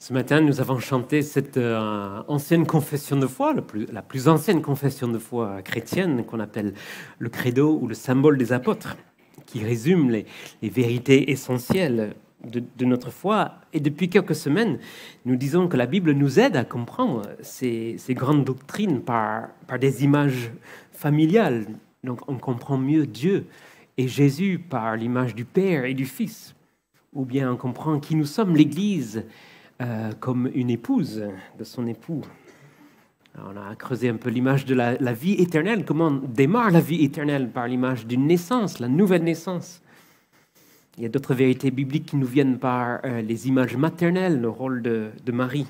Ce matin, nous avons chanté cette ancienne confession de foi, la plus ancienne confession de foi chrétienne qu'on appelle le credo ou le symbole des apôtres, qui résume les vérités essentielles de notre foi. Et depuis quelques semaines, nous disons que la Bible nous aide à comprendre ces grandes doctrines par des images familiales. Donc on comprend mieux Dieu et Jésus par l'image du Père et du Fils. Ou bien on comprend qui nous sommes, l'Église, comme une épouse de son époux. Alors, on a creusé un peu l'image de la vie éternelle, comment démarre la vie éternelle par l'image d'une naissance, la nouvelle naissance. Il y a d'autres vérités bibliques qui nous viennent par les images maternelles, le rôle de Marie.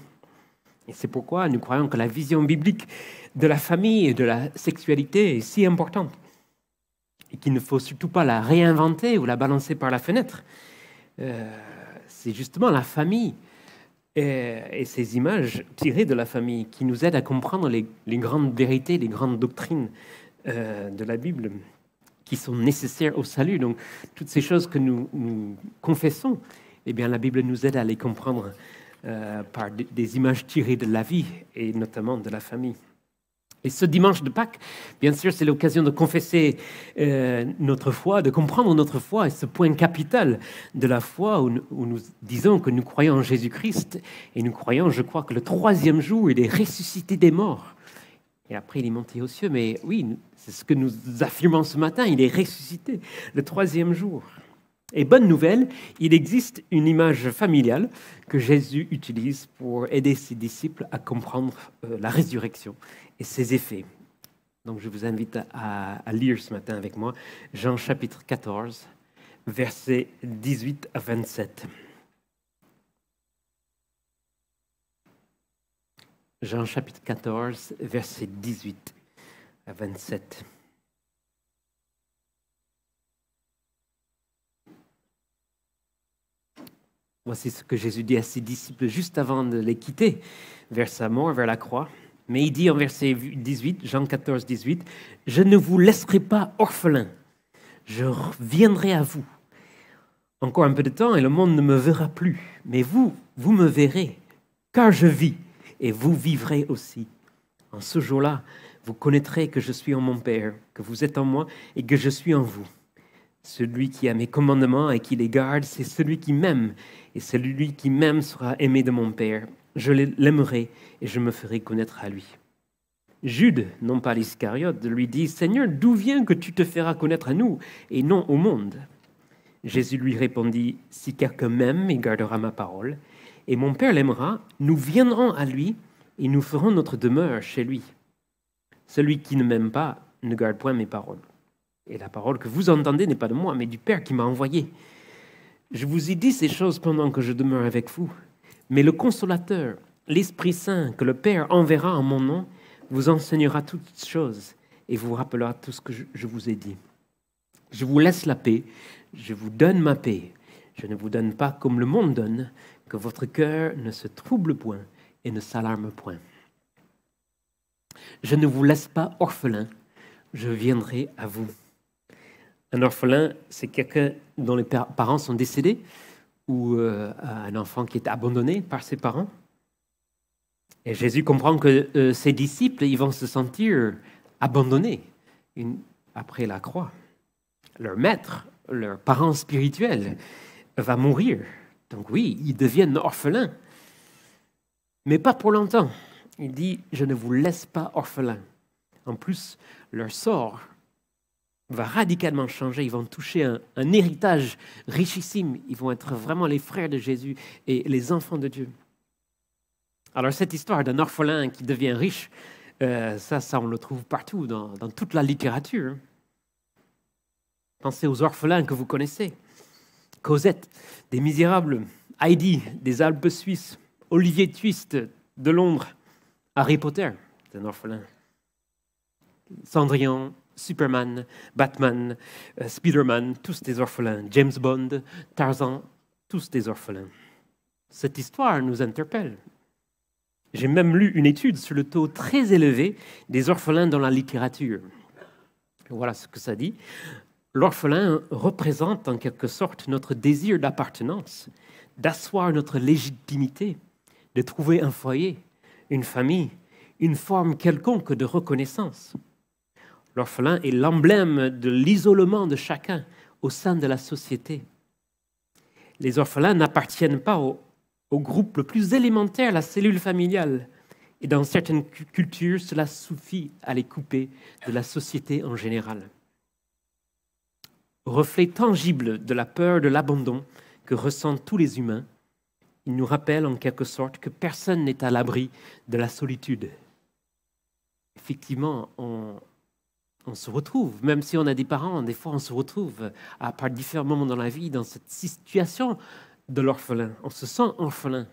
Et c'est pourquoi nous croyons que la vision biblique de la famille et de la sexualité est si importante et qu'il ne faut surtout pas la réinventer ou la balancer par la fenêtre. C'est justement la famille et ces images tirées de la famille qui nous aident à comprendre les grandes vérités, les grandes doctrines de la Bible qui sont nécessaires au salut. Donc, toutes ces choses que nous confessons, eh bien, la Bible nous aide à les comprendre par des images tirées de la vie et notamment de la famille. Et ce dimanche de Pâques, bien sûr, c'est l'occasion de confesser notre foi, de comprendre notre foi et ce point capital de la foi où nous disons que nous croyons en Jésus-Christ et nous croyons, je crois, que le troisième jour, il est ressuscité des morts. Et après, il est monté aux cieux. Mais oui, c'est ce que nous affirmons ce matin, il est ressuscité le troisième jour. Et bonne nouvelle, il existe une image familiale que Jésus utilise pour aider ses disciples à comprendre la résurrection et ses effets. Donc je vous invite à lire ce matin avec moi Jean chapitre 14, versets 18 à 27. Jean chapitre 14, versets 18 à 27. Voici ce que Jésus dit à ses disciples juste avant de les quitter vers sa mort, vers la croix. Mais il dit en verset 18, Jean 14, 18, « Je ne vous laisserai pas orphelins, je reviendrai à vous. Encore un peu de temps et le monde ne me verra plus, mais vous me verrez, car je vis et vous vivrez aussi. En ce jour-là, vous connaîtrez que je suis en mon Père, que vous êtes en moi et que je suis en vous. Celui qui a mes commandements et qui les garde, c'est celui qui m'aime. Et celui qui m'aime sera aimé de mon Père. Je l'aimerai et je me ferai connaître à lui. » Jude, non pas l'Iscariote, lui dit « Seigneur, d'où vient que tu te feras connaître à nous et non au monde ?» Jésus lui répondit « Si quelqu'un m'aime, il gardera ma parole. Et mon Père l'aimera, nous viendrons à lui et nous ferons notre demeure chez lui. Celui qui ne m'aime pas ne garde point mes paroles. Et la parole que vous entendez n'est pas de moi, mais du Père qui m'a envoyé. Je vous ai dit ces choses pendant que je demeure avec vous. Mais le Consolateur, l'Esprit Saint, que le Père enverra en mon nom, vous enseignera toutes choses et vous rappellera tout ce que je vous ai dit. Je vous laisse la paix, je vous donne ma paix. Je ne vous donne pas comme le monde donne, que votre cœur ne se trouble point et ne s'alarme point. Je ne vous laisse pas orphelin, je viendrai à vous. » Un orphelin, c'est quelqu'un dont les parents sont décédés ou un enfant qui est abandonné par ses parents. Et Jésus comprend que ses disciples, ils vont se sentir abandonnés après la croix. Leur maître, leur parent spirituel va mourir. Donc oui, ils deviennent orphelins. Mais pas pour longtemps. Il dit, je ne vous laisse pas orphelins. En plus, leur sort va radicalement changer. Ils vont toucher un héritage richissime. Ils vont être vraiment les frères de Jésus et les enfants de Dieu. Alors cette histoire d'un orphelin qui devient riche, ça on le trouve partout, dans toute la littérature. Pensez aux orphelins que vous connaissez. Cosette, des Misérables, Heidi, des Alpes suisses, Olivier Twist, de Londres, Harry Potter, c'est un orphelin. Cendrillon, Superman, Batman, Spider-Man, tous des orphelins. James Bond, Tarzan, tous des orphelins. Cette histoire nous interpelle. J'ai même lu une étude sur le taux très élevé des orphelins dans la littérature. Voilà ce que ça dit. L'orphelin représente en quelque sorte notre désir d'appartenance, d'asseoir notre légitimité, de trouver un foyer, une famille, une forme quelconque de reconnaissance. L'orphelin est l'emblème de l'isolement de chacun au sein de la société. Les orphelins n'appartiennent pas au groupe le plus élémentaire, la cellule familiale. Et dans certaines cultures, cela suffit à les couper de la société en général. Reflet tangible de la peur de l'abandon que ressentent tous les humains, il nous rappelle en quelque sorte que personne n'est à l'abri de la solitude. Effectivement, on se retrouve, même si on a des parents, des fois on se retrouve par différents moments dans la vie dans cette situation de l'orphelin. On se sent orphelin.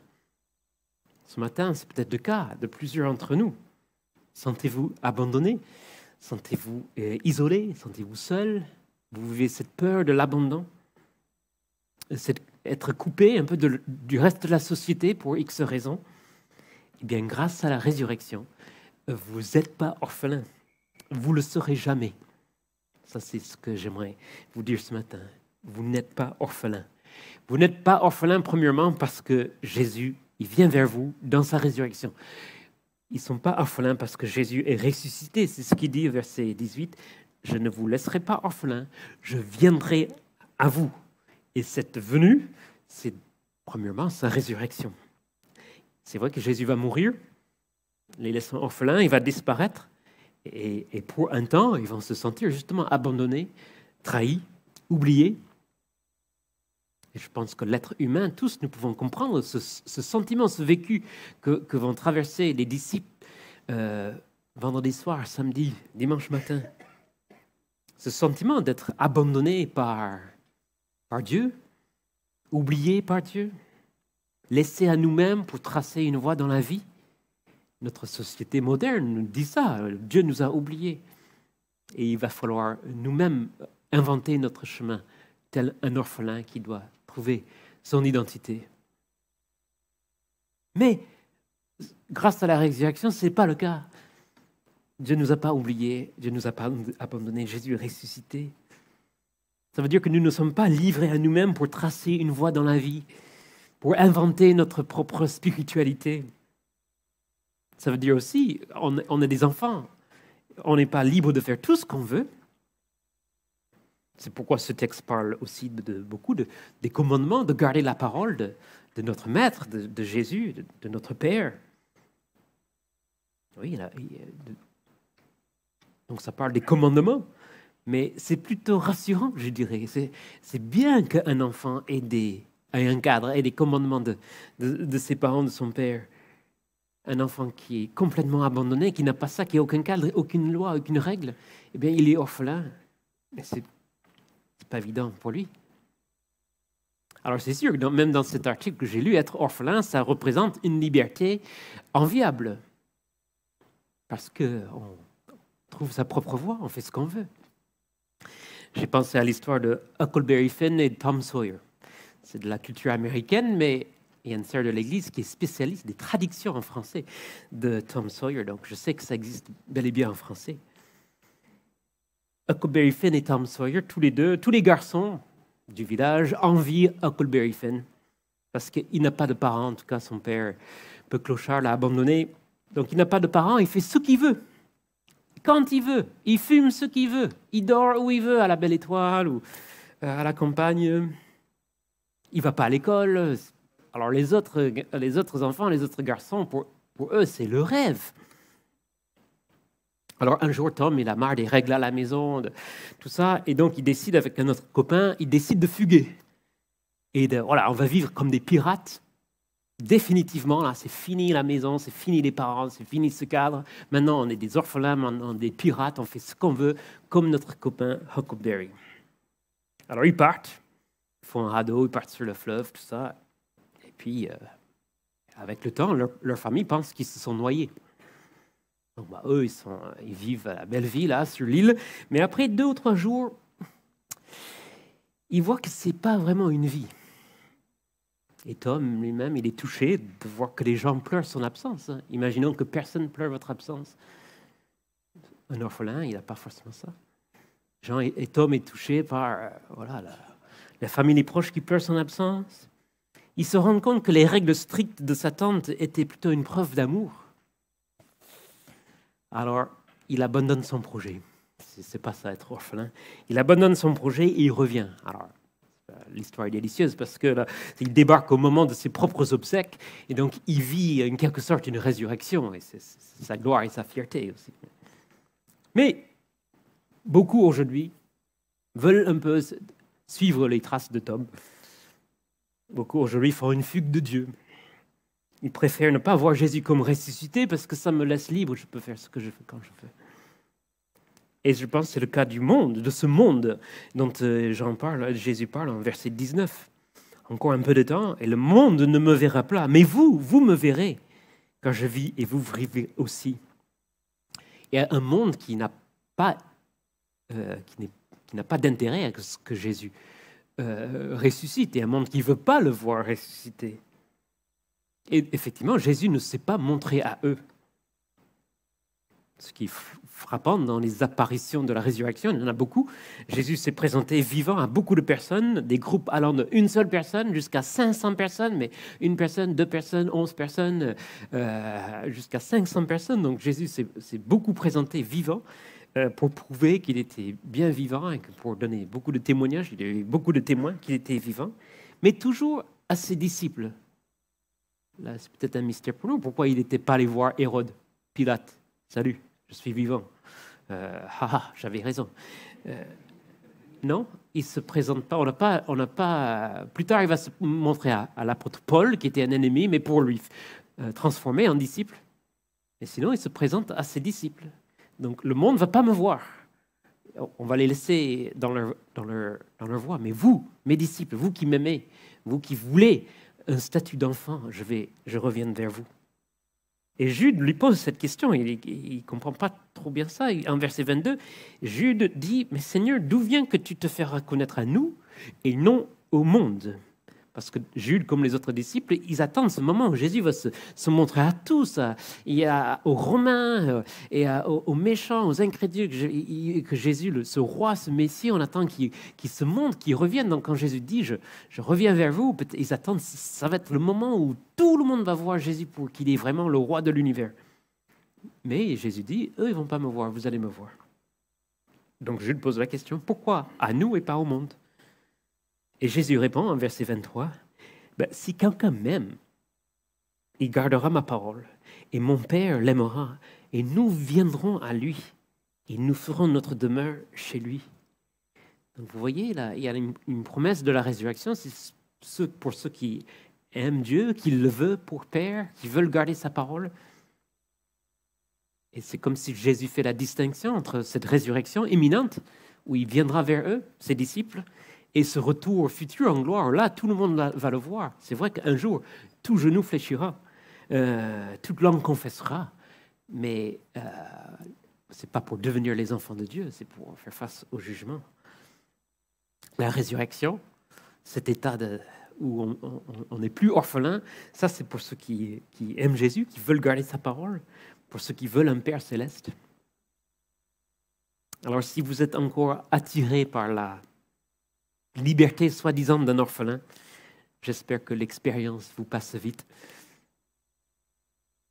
Ce matin, c'est peut-être le cas de plusieurs d'entre nous. Sentez-vous abandonné? Sentez-vous isolé? Sentez-vous seul? Vous vivez cette peur de l'abandon? Être coupé un peu du reste de la société pour X raisons? Eh bien, grâce à la résurrection, vous n'êtes pas orphelin. Vous ne le serez jamais. Ça, c'est ce que j'aimerais vous dire ce matin. Vous n'êtes pas orphelin. Vous n'êtes pas orphelin, premièrement, parce que Jésus, il vient vers vous dans sa résurrection. Ils ne sont pas orphelins parce que Jésus est ressuscité. C'est ce qu'il dit au verset 18. « Je ne vous laisserai pas orphelin, je viendrai à vous. » Et cette venue, c'est premièrement sa résurrection. C'est vrai que Jésus va mourir, les laissant orphelins, il va disparaître. Et pour un temps, ils vont se sentir justement abandonnés, trahis, oubliés. Et je pense que l'être humain, tous, nous pouvons comprendre ce sentiment, ce vécu que vont traverser les disciples vendredi soir, samedi, dimanche matin. Ce sentiment d'être abandonné par Dieu, oublié par Dieu, laissé à nous-mêmes pour tracer une voie dans la vie. Notre société moderne nous dit ça, Dieu nous a oubliés. Et il va falloir nous-mêmes inventer notre chemin, tel un orphelin qui doit trouver son identité. Mais grâce à la résurrection, ce n'est pas le cas. Dieu ne nous a pas oubliés, Dieu ne nous a pas abandonnés, Jésus est ressuscité. Ça veut dire que nous ne sommes pas livrés à nous-mêmes pour tracer une voie dans la vie, pour inventer notre propre spiritualité. Ça veut dire aussi, on est des enfants, on n'est pas libre de faire tout ce qu'on veut. C'est pourquoi ce texte parle aussi de beaucoup des commandements, de garder la parole de notre Maître, de Jésus, de notre Père. Oui, donc ça parle des commandements, mais c'est plutôt rassurant, je dirais. C'est bien qu'un enfant ait un cadre, ait des commandements de ses parents, de son père. Un enfant qui est complètement abandonné, qui n'a pas ça, qui n'a aucun cadre, aucune loi, aucune règle, eh bien, il est orphelin. Mais c'est pas évident pour lui. Alors, c'est sûr que même dans cet article que j'ai lu, être orphelin, ça représente une liberté enviable. Parce qu'on trouve sa propre voie, on fait ce qu'on veut. J'ai pensé à l'histoire de Huckleberry Finn et Tom Sawyer. C'est de la culture américaine, mais il y a une sœur de l'Église qui est spécialiste des traductions en français de Tom Sawyer, donc je sais que ça existe bel et bien en français. Huckleberry Finn et Tom Sawyer, tous les deux, tous les garçons du village envient Huckleberry Finn parce qu'il n'a pas de parents, en tout cas son père, un peu clochard, l'a abandonné. Donc il n'a pas de parents, il fait ce qu'il veut. Quand il veut, il fume ce qu'il veut, il dort où il veut, à la Belle Étoile ou à la campagne. Il ne va pas à l'école. Alors les autres enfants, les autres garçons, pour eux, c'est le rêve. Alors un jour, Tom, il a marre des règles à la maison, de tout ça, et donc il décide avec un autre copain, il décide de fuguer. Et voilà, on va vivre comme des pirates. Définitivement, là, c'est fini la maison, c'est fini les parents, c'est fini ce cadre. Maintenant, on est des orphelins, maintenant, des pirates, on fait ce qu'on veut, comme notre copain Huckleberry. Alors ils partent, ils font un radeau, ils partent sur le fleuve, tout ça. Et puis, avec le temps, leur famille pense qu'ils se sont noyés. Donc, eux, ils vivent la belle vie là, sur l'île. Mais après 2 ou 3 jours, ils voient que ce n'est pas vraiment une vie. Et Tom lui-même, il est touché de voir que les gens pleurent son absence. Imaginons que personne pleure votre absence. Un orphelin, il n'a pas forcément ça. Et Tom est touché par la famille, les proches qui pleurent son absence. il se rend compte que les règles strictes de sa tante étaient plutôt une preuve d'amour. Alors, il abandonne son projet. C'est pas ça, être orphelin. Il abandonne son projet et il revient. Alors, l'histoire est délicieuse parce que là, il débarque au moment de ses propres obsèques et donc il vit en quelque sorte une résurrection et c'est sa gloire et sa fierté aussi. Mais beaucoup aujourd'hui veulent un peu suivre les traces de Tom. Beaucoup aujourd'hui font une fugue de Dieu. Ils préfèrent ne pas voir Jésus comme ressuscité parce que ça me laisse libre, je peux faire ce que je veux quand je veux. Et je pense que c'est le cas du monde, de ce monde dont Jésus parle en verset 19. Encore un peu de temps, et le monde ne me verra pas, mais vous me verrez quand je vis et vous vivez aussi. Il y a un monde qui n'a pas, qui n'a pas d'intérêt à ce que Jésus ressuscite, et un monde qui ne veut pas le voir ressusciter. Et effectivement, Jésus ne s'est pas montré à eux. Ce qui est frappant dans les apparitions de la résurrection, il y en a beaucoup. Jésus s'est présenté vivant à beaucoup de personnes, des groupes allant de une seule personne jusqu'à 500 personnes, mais une personne, 2 personnes, 11 personnes, jusqu'à 500 personnes. Donc Jésus s'est beaucoup présenté vivant pour prouver qu'il était bien vivant et pour donner beaucoup de témoignages. Il y a eu beaucoup de témoins qu'il était vivant, mais toujours à ses disciples. Là, c'est peut-être un mystère pour nous. Pourquoi il n'était pas allé voir Hérode, Pilate? Salut, je suis vivant. J'avais raison. Non, il ne se présente pas. On n'a pas. Plus tard, il va se montrer à l'apôtre Paul, qui était un ennemi, mais pour lui transformer en disciple. Et sinon, il se présente à ses disciples. Donc, le monde ne va pas me voir. On va les laisser dans leur voie. Mais vous, mes disciples, vous qui m'aimez, vous qui voulez un statut d'enfant, je reviens vers vous. Et Jude lui pose cette question, il ne comprend pas trop bien ça. En verset 22, Jude dit, « Mais Seigneur, d'où vient que tu te fais reconnaître à nous et non au monde ?» Parce que Jude, comme les autres disciples, ils attendent ce moment où Jésus va se montrer à tous, aux Romains et aux méchants, aux incrédules, que Jésus, ce roi, ce Messie, on attend qu'il se montre, qu'il revienne. Donc quand Jésus dit, je reviens vers vous, ils attendent, ça va être le moment où tout le monde va voir Jésus pour qu'il est vraiment le roi de l'univers. Mais Jésus dit, eux, ils ne vont pas me voir, vous allez me voir. Donc Jude pose la question, pourquoi à nous et pas au monde ? Et Jésus répond en verset 23, « Si quelqu'un m'aime, il gardera ma parole, et mon Père l'aimera, et nous viendrons à lui, et nous ferons notre demeure chez lui. » Donc vous voyez, là, il y a une promesse de la résurrection, c'est pour ceux qui aiment Dieu, qui le veulent pour Père, qui veulent garder sa parole. Et c'est comme si Jésus fait la distinction entre cette résurrection imminente, où il viendra vers eux, ses disciples, et ce retour futur en gloire, là, tout le monde va le voir. C'est vrai qu'un jour, tout genou fléchira, toute langue confessera, mais ce n'est pas pour devenir les enfants de Dieu, c'est pour faire face au jugement. La résurrection, cet état où on n'est plus orphelin, ça c'est pour ceux qui aiment Jésus, qui veulent garder sa parole, pour ceux qui veulent un Père céleste. Alors si vous êtes encore attiré par la liberté soi-disant d'un orphelin, j'espère que l'expérience vous passe vite.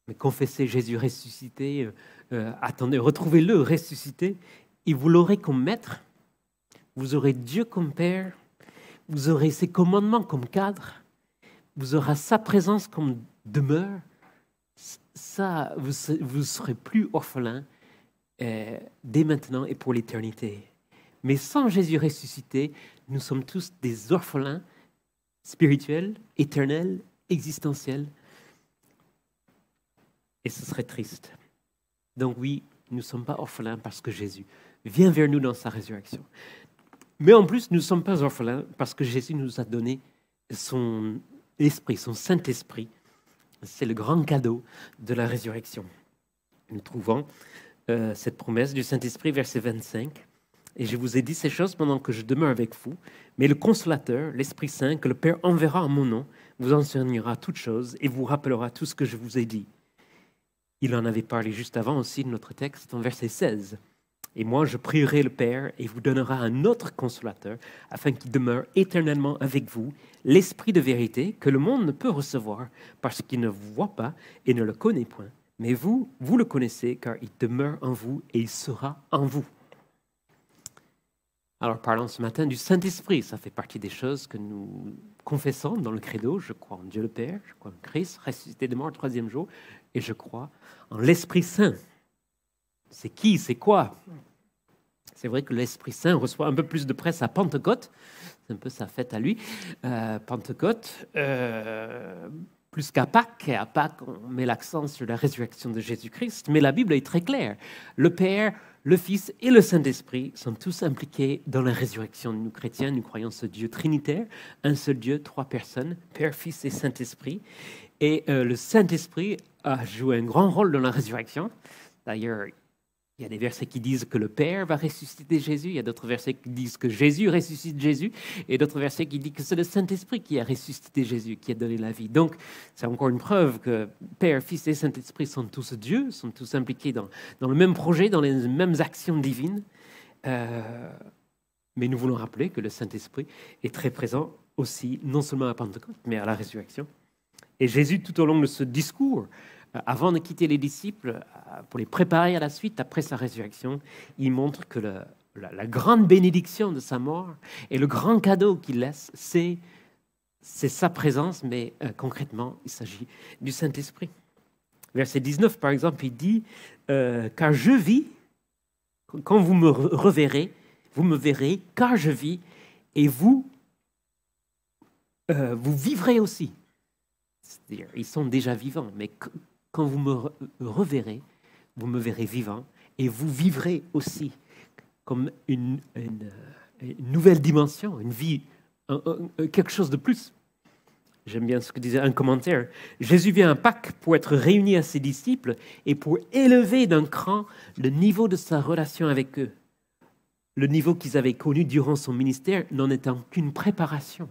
Mais confessez Jésus ressuscité, attendez, retrouvez-le ressuscité, et vous l'aurez comme maître, vous aurez Dieu comme Père, vous aurez ses commandements comme cadre, vous aurez sa présence comme demeure. Ça, vous serez plus orphelin dès maintenant et pour l'éternité. Mais sans Jésus ressuscité, nous sommes tous des orphelins spirituels, éternels, existentiels. Et ce serait triste. Donc oui, nous ne sommes pas orphelins parce que Jésus vient vers nous dans sa résurrection. Mais en plus, nous ne sommes pas orphelins parce que Jésus nous a donné son esprit, son Saint-Esprit. C'est le grand cadeau de la résurrection. Nous trouvons cette promesse du Saint-Esprit, verset 25. Et je vous ai dit ces choses pendant que je demeure avec vous. Mais le Consolateur, l'Esprit Saint, que le Père enverra en mon nom, vous enseignera toutes choses et vous rappellera tout ce que je vous ai dit. Il en avait parlé juste avant aussi de notre texte, en verset 16. Et moi, je prierai le Père et vous donnera un autre consolateur afin qu'il demeure éternellement avec vous, l'Esprit de vérité que le monde ne peut recevoir parce qu'il ne vous voit pas et ne le connaît point. Mais vous, vous le connaissez car il demeure en vous et il sera en vous. Alors parlons ce matin du Saint-Esprit. Ça fait partie des choses que nous confessons dans le credo. Je crois en Dieu le Père, je crois en Christ, ressuscité de mort le troisième jour, et je crois en l'Esprit Saint. C'est qui, c'est quoi? C'est vrai que l'Esprit Saint reçoit un peu plus de presse à Pentecôte. C'est un peu sa fête à lui. Pentecôte, plus qu'à Pâques. Et à Pâques, on met l'accent sur la résurrection de Jésus-Christ. Mais la Bible est très claire. Le Père, le Fils et le Saint-Esprit sont tous impliqués dans la résurrection. Nous, chrétiens, nous croyons ce Dieu trinitaire, un seul Dieu, trois personnes, Père, Fils et Saint-Esprit. Et le Saint-Esprit a joué un grand rôle dans la résurrection. D'ailleurs, il y a des versets qui disent que le Père va ressusciter Jésus. Il y a d'autres versets qui disent que Jésus ressuscite Jésus. Et d'autres versets qui disent que c'est le Saint-Esprit qui a ressuscité Jésus, qui a donné la vie. Donc, c'est encore une preuve que Père, Fils et Saint-Esprit sont tous Dieu, sont tous impliqués dans le même projet, dans les mêmes actions divines. Mais nous voulons rappeler que le Saint-Esprit est très présent aussi, non seulement à Pentecôte, mais à la résurrection. Et Jésus, tout au long de ce discours, avant de quitter les disciples, pour les préparer à la suite, après sa résurrection, il montre que la grande bénédiction de sa mort et le grand cadeau qu'il laisse, c'est sa présence, mais concrètement, il s'agit du Saint-Esprit. Verset 19, par exemple, il dit « Car je vis, quand vous me reverrez, vous me verrez, car je vis, et vous vivrez aussi. » C'est-à-dire, ils sont déjà vivants, mais quand vous me reverrez, vous me verrez vivant et vous vivrez aussi comme une nouvelle dimension, une vie, quelque chose de plus. J'aime bien ce que disait un commentaire. Jésus vient à Pâques pour être réuni à ses disciples et pour élever d'un cran le niveau de sa relation avec eux. Le niveau qu'ils avaient connu durant son ministère n'en étant qu'une préparation.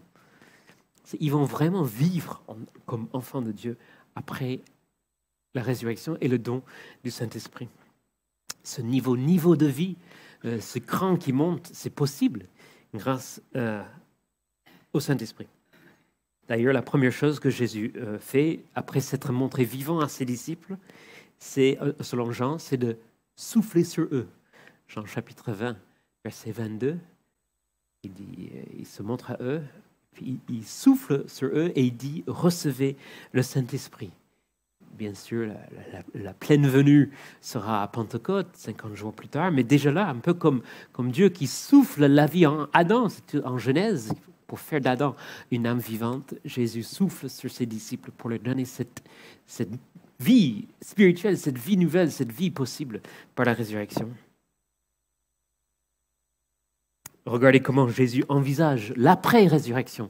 Ils vont vraiment vivre comme enfants de Dieu après la résurrection et le don du Saint-Esprit. Ce niveau de vie, ce cran qui monte, c'est possible grâce au Saint-Esprit. D'ailleurs, la première chose que Jésus fait, après s'être montré vivant à ses disciples, c'est, selon Jean, c'est de souffler sur eux. Jean chapitre 20, verset 22, il se montre à eux, puis il souffle sur eux et il dit « Recevez le Saint-Esprit ». Bien sûr, la pleine venue sera à Pentecôte, 50 jours plus tard, mais déjà là, un peu comme Dieu qui souffle la vie en Adam, en Genèse, pour faire d'Adam une âme vivante, Jésus souffle sur ses disciples pour leur donner cette vie spirituelle, cette vie nouvelle, cette vie possible par la résurrection. Regardez comment Jésus envisage l'après-résurrection.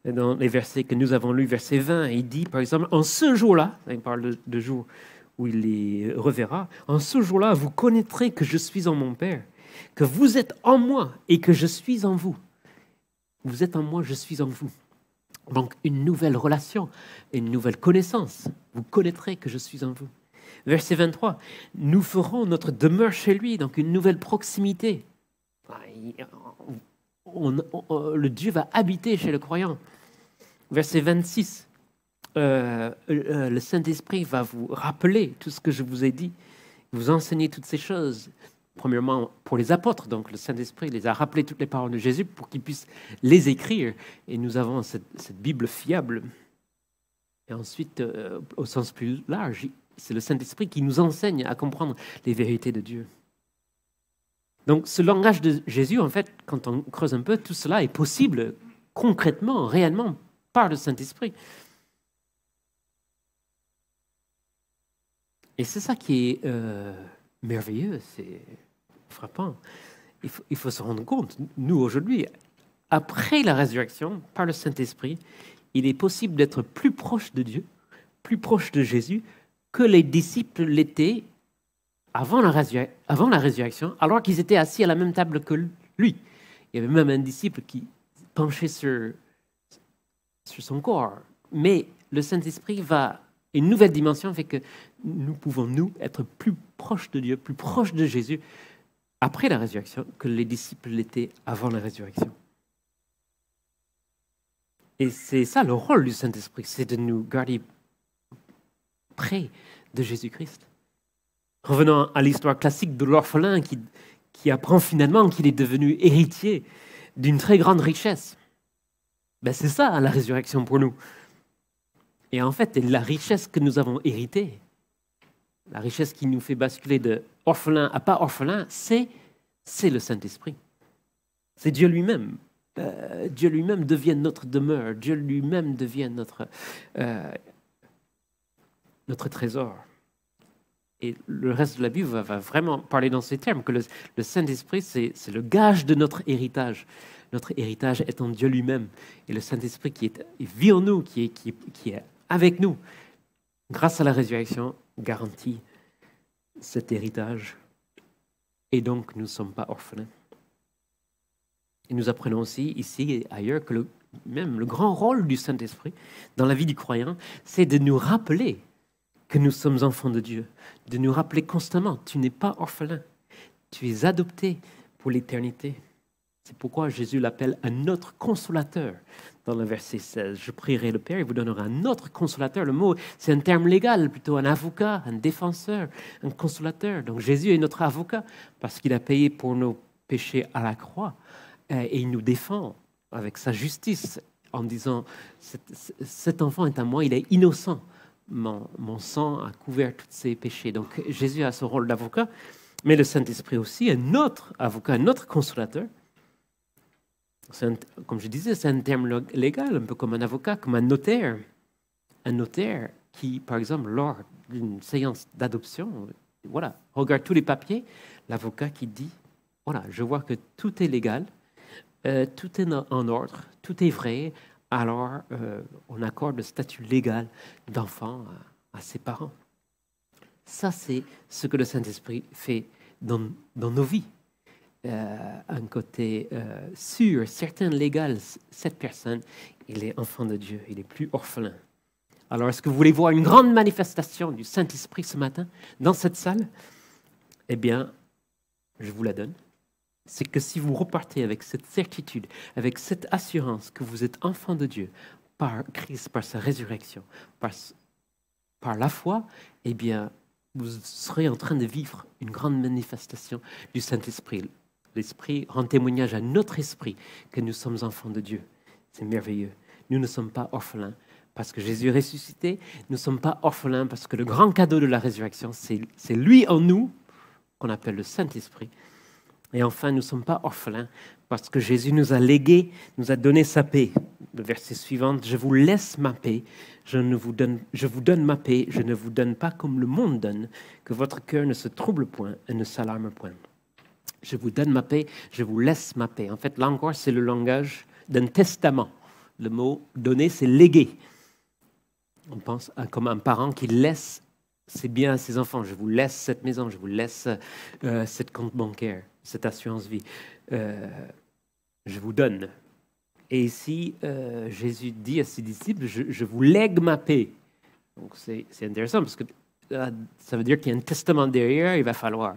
Dans les versets que nous avons lus, verset 20, il dit, par exemple, « En ce jour-là », il parle de jour où il les reverra, « En ce jour-là, vous connaîtrez que je suis en mon Père, que vous êtes en moi et que je suis en vous. » Vous êtes en moi, je suis en vous. Donc, une nouvelle relation, une nouvelle connaissance. Vous connaîtrez que je suis en vous. Verset 23, « Nous ferons notre demeure chez lui, donc une nouvelle proximité. » Le Dieu va habiter chez le croyant. Verset 26, le Saint-Esprit va vous rappeler tout ce que je vous ai dit, vous enseigner toutes ces choses. Premièrement, pour les apôtres, donc le Saint-Esprit les a rappelé toutes les paroles de Jésus pour qu'ils puissent les écrire. Et nous avons cette Bible fiable. Et ensuite, au sens plus large, c'est le Saint-Esprit qui nous enseigne à comprendre les vérités de Dieu. Donc, ce langage de Jésus, en fait, quand on creuse un peu, tout cela est possible concrètement, réellement, par le Saint-Esprit. Et c'est ça qui est merveilleux, c'est frappant. Il faut se rendre compte, nous, aujourd'hui, après la résurrection, par le Saint-Esprit, il est possible d'être plus proche de Dieu, plus proche de Jésus, que les disciples l'étaient avant la résurrection, alors qu'ils étaient assis à la même table que lui. Il y avait même un disciple qui penchait sur son corps. Mais le Saint-Esprit une nouvelle dimension fait que nous pouvons, être plus proches de Dieu, plus proches de Jésus après la résurrection que les disciples l'étaient avant la résurrection. Et c'est ça le rôle du Saint-Esprit, c'est de nous garder près de Jésus-Christ. Revenons à l'histoire classique de l'orphelin qui apprend finalement qu'il est devenu héritier d'une très grande richesse. Ben c'est ça la résurrection pour nous. Et en fait, la richesse que nous avons héritée, la richesse qui nous fait basculer de orphelin à pas orphelin, c'est le Saint-Esprit. C'est Dieu lui-même. Dieu lui-même devient notre demeure. Dieu lui-même devient notre trésor. Et le reste de la Bible va vraiment parler dans ces termes, que le Saint-Esprit, c'est le gage de notre héritage. Notre héritage étant Dieu lui-même. Et le Saint-Esprit qui vit en nous, qui est avec nous, grâce à la résurrection, garantit cet héritage. Et donc, nous ne sommes pas orphelins. Et nous apprenons aussi, ici et ailleurs, que même le grand rôle du Saint-Esprit dans la vie du croyant, c'est de nous rappeler que nous sommes enfants de Dieu, de nous rappeler constamment, tu n'es pas orphelin, tu es adopté pour l'éternité. C'est pourquoi Jésus l'appelle un autre consolateur dans le verset 16. Je prierai le Père, il vous donnera un autre consolateur. Le mot, c'est un terme légal, plutôt un avocat, un défenseur, un consolateur. Donc Jésus est notre avocat parce qu'il a payé pour nos péchés à la croix et il nous défend avec sa justice en disant cet enfant est à moi, il est innocent. Mon sang a couvert tous ses péchés. Donc Jésus a son rôle d'avocat, mais le Saint-Esprit aussi, un autre avocat, un autre consolateur. Comme je disais, c'est un terme légal, un peu comme un avocat, comme un notaire. Un notaire qui, par exemple, lors d'une séance d'adoption, voilà, regarde tous les papiers, l'avocat qui dit, voilà, je vois que tout est légal, tout est en ordre, tout est vrai, alors on accorde le statut légal d'enfant à ses parents. Ça, c'est ce que le Saint-Esprit fait dans nos vies. Un côté sûr, certain, légal, cette personne, il est enfant de Dieu, il est plus orphelin. Alors, est-ce que vous voulez voir une grande manifestation du Saint-Esprit ce matin dans cette salle? Eh bien, je vous la donne. C'est que si vous repartez avec cette certitude, avec cette assurance que vous êtes enfant de Dieu par Christ, par sa résurrection, par la foi, eh bien, vous serez en train de vivre une grande manifestation du Saint-Esprit. L'Esprit rend témoignage à notre esprit que nous sommes enfants de Dieu. C'est merveilleux. Nous ne sommes pas orphelins parce que Jésus est ressuscité. Nous ne sommes pas orphelins parce que le grand cadeau de la résurrection, c'est lui en nous, qu'on appelle le Saint-Esprit. Et enfin, nous ne sommes pas orphelins parce que Jésus nous a légué, nous a donné sa paix. Le verset suivant, je vous laisse ma paix, je vous donne ma paix, je ne vous donne pas comme le monde donne, que votre cœur ne se trouble point et ne s'alarme point. Je vous donne ma paix, je vous laisse ma paix. En fait, là encore, c'est le langage d'un testament. Le mot donner, c'est léguer. On pense comme un parent qui laisse ses biens à ses enfants. Je vous laisse cette maison, je vous laisse cette compte bancaire, cette assurance vie. Je vous donne. Et ici, Jésus dit à ses disciples, je vous lègue ma paix. Donc c'est intéressant parce que ça veut dire qu'il y a un testament derrière, il va falloir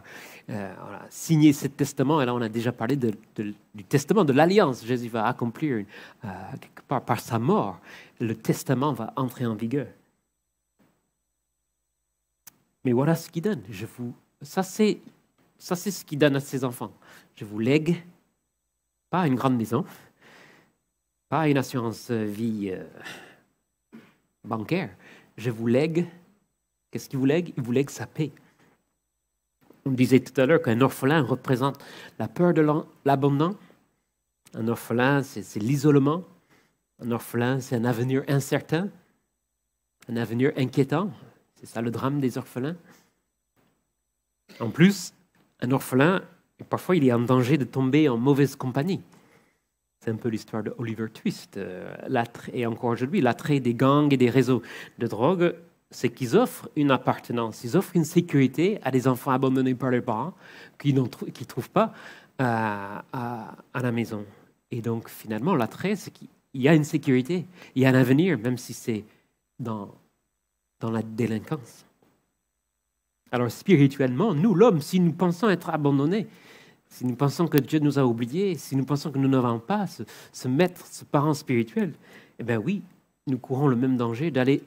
signer ce testament. Et là, on a déjà parlé du testament de l'alliance. Jésus va accomplir quelque part par sa mort. Le testament va entrer en vigueur. Mais voilà ce qu'il donne. Ça, c'est ce qu'il donne à ses enfants. Je vous lègue pas une grande maison, pas une assurance vie bancaire. Je vous lègue. Qu'est-ce qu'il vous lègue? Il vous lègue sa paix. On disait tout à l'heure qu'un orphelin représente la peur de l'abandon. Un orphelin, c'est l'isolement. Un orphelin, c'est un avenir incertain, un avenir inquiétant. C'est ça le drame des orphelins. En plus, un orphelin, parfois, il est en danger de tomber en mauvaise compagnie. C'est un peu l'histoire de Oliver Twist. Et encore aujourd'hui, l'attrait des gangs et des réseaux de drogue, c'est qu'ils offrent une appartenance, ils offrent une sécurité à des enfants abandonnés par leurs parents qui ne trouvent pas à la maison. Et donc, finalement, l'attrait, c'est qu'il y a une sécurité, il y a un avenir, même si c'est dans la délinquance. Alors, spirituellement, nous, l'homme, si nous pensons être abandonnés, Si nous pensons que Dieu nous a oubliés, si nous pensons que nous n'avons pas ce maître, ce parent spirituel, eh bien oui, nous courons le même danger d'aller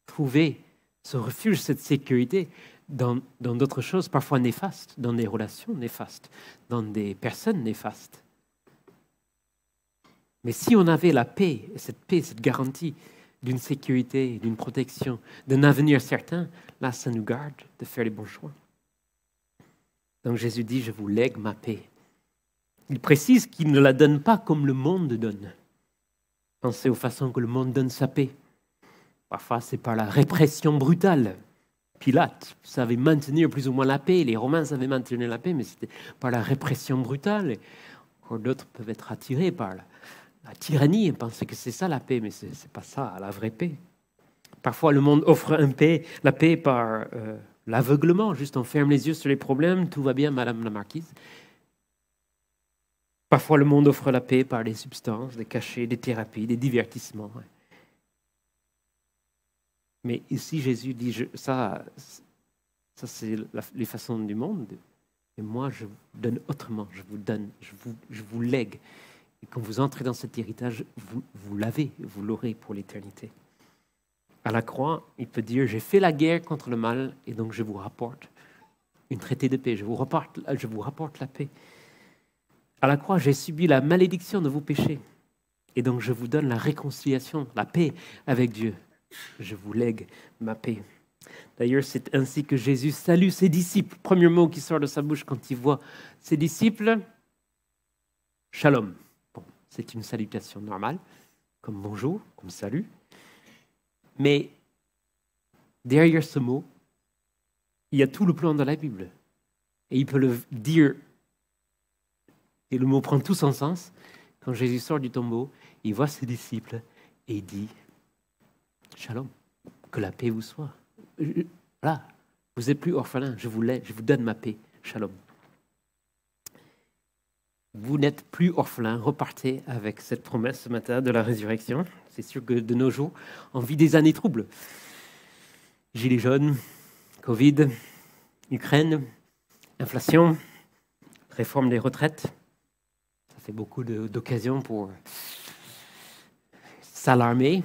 trouver ce refuge, cette sécurité dans d'autres choses parfois néfastes, dans des relations néfastes, dans des personnes néfastes. Mais si on avait la paix, cette garantie d'une sécurité, d'une protection, d'un avenir certain, là, ça nous garde de faire les bons choix. Donc Jésus dit, je vous lègue ma paix. Il précise qu'il ne la donne pas comme le monde donne. Pensez aux façons que le monde donne sa paix. Parfois, c'est par la répression brutale. Pilate savait maintenir plus ou moins la paix, les Romains savaient maintenir la paix, mais c'était par la répression brutale. Et encore d'autres peuvent être attirés par la tyrannie et penser que c'est ça la paix, mais ce n'est pas ça, la vraie paix. Parfois, le monde offre la paix par l'aveuglement, juste on ferme les yeux sur les problèmes, tout va bien, Madame la Marquise. Parfois, le monde offre la paix par des substances, des cachets, des thérapies, des divertissements. Mais ici, Jésus dit, ça c'est les façons du monde. Et moi, je vous donne autrement. Je vous donne, je vous lègue. Et quand vous entrez dans cet héritage, vous l'avez, vous l'aurez pour l'éternité. À la croix, il peut dire, j'ai fait la guerre contre le mal, et donc je vous rapporte une traité de paix. Je vous rapporte la paix. À la croix, j'ai subi la malédiction de vos péchés. Et donc je vous donne la réconciliation, la paix avec Dieu. Je vous lègue ma paix. D'ailleurs, c'est ainsi que Jésus salue ses disciples. Premier mot qui sort de sa bouche quand il voit ses disciples, shalom. Bon, c'est une salutation normale, comme bonjour, comme salut. Mais derrière ce mot, il y a tout le plan de la Bible. Et il peut le dire, et le mot prend tout son sens. Quand Jésus sort du tombeau, il voit ses disciples et il dit, shalom, que la paix vous soit. Voilà, vous n'êtes plus orphelin, je vous donne ma paix, shalom. Vous n'êtes plus orphelin, repartez avec cette promesse ce matin de la résurrection. C'est sûr que de nos jours, on vit des années troubles. Gilets jaunes, Covid, Ukraine, inflation, réforme des retraites. Ça fait beaucoup d'occasions pour s'alarmer,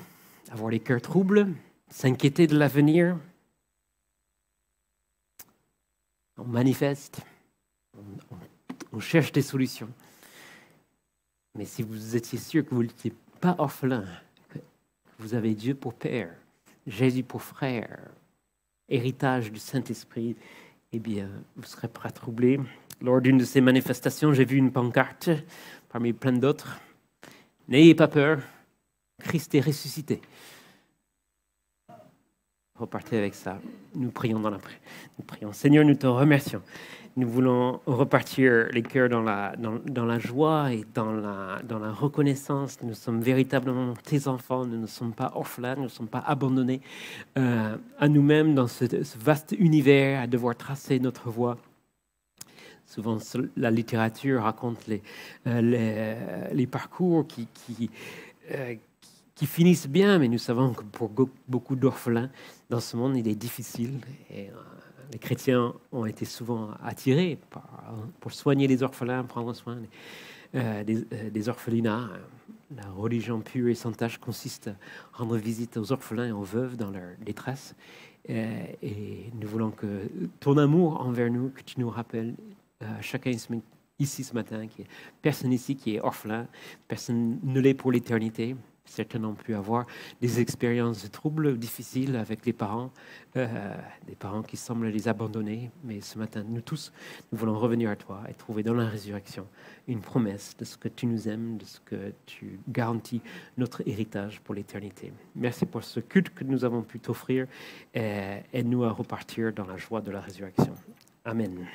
avoir les cœurs troubles, s'inquiéter de l'avenir. On manifeste, on cherche des solutions. Mais si vous étiez sûr que vous n'étiez pas orphelin, que vous avez Dieu pour Père, Jésus pour frère, héritage du Saint-Esprit, eh bien, vous serez pas troublé. Lors d'une de ces manifestations, j'ai vu une pancarte, parmi plein d'autres. N'ayez pas peur, Christ est ressuscité. Repartez avec ça. Nous prions dans l'après. Nous prions. Seigneur, nous te remercions. Nous voulons repartir les cœurs dans la joie et dans la reconnaissance. Nous sommes véritablement tes enfants. Nous ne sommes pas orphelins. Nous ne sommes pas abandonnés à nous-mêmes dans ce vaste univers, à devoir tracer notre voie. Souvent, la littérature raconte les parcours qui finissent bien, mais nous savons que pour beaucoup d'orphelins dans ce monde, il est difficile. Et les chrétiens ont été souvent attirés pour soigner les orphelins, prendre soin des orphelinats. La religion pure et sans tache consiste à rendre visite aux orphelins et aux veuves dans leur détresse. Et nous voulons que ton amour envers nous, que tu nous rappelles, chacun ici ce matin, personne ici qui est orphelin, personne ne l'est pour l'éternité. Certains ont pu avoir des expériences de troubles difficiles avec les parents, des parents qui semblent les abandonner. Mais ce matin, nous tous, nous voulons revenir à toi et trouver dans la résurrection une promesse de ce que tu nous aimes, de ce que tu garantis notre héritage pour l'éternité. Merci pour ce culte que nous avons pu t'offrir. Aide-nous à repartir dans la joie de la résurrection. Amen.